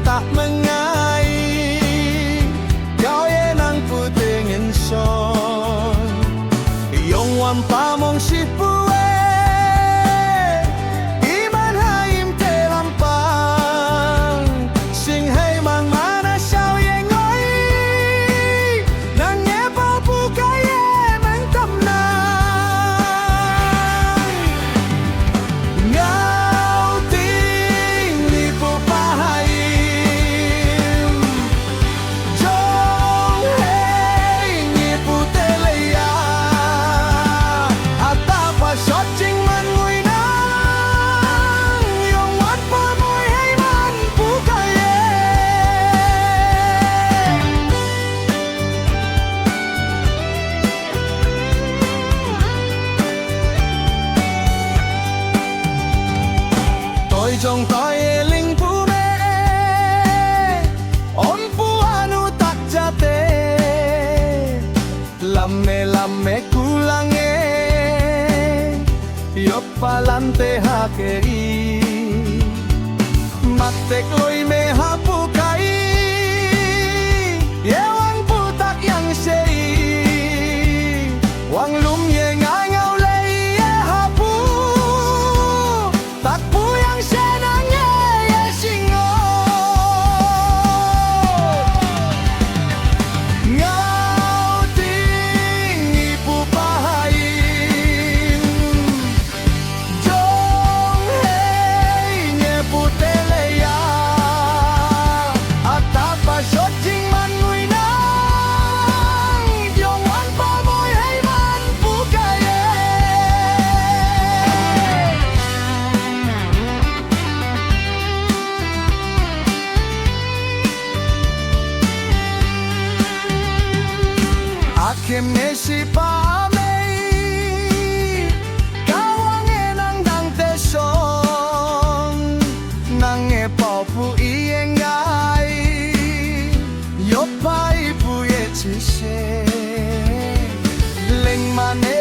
tak mengai kau ye nang putingin son yong wan pamong si puwe iman haim te lampang sing hai mang mana sao ye ngoi nang ye pa pu ka ye mang tam nang ngao ting ni pu pa haim jong hei ni pu te le ya ata pa shot ching man ngui nang yong wat pa moi hei man pu ka ye tôi trong tôi linh pu me on pu anu tak jate lamme kulang e yo palante ha ke i matek loi me ha pu kai ye wang pu tak yang sei wang lum ye ngai ngau lei ye ha pu tak pu yang se nang ye ye singo ngau ting ipu pa haim jong hei nye pu te le ya atapa shot jing man ngui nang yong wan pa moi hei man pu ka ye akem ne si pa mei kawang e nang dang te son nang e pao pu i e ngai yo pai pu ye chi se leng man e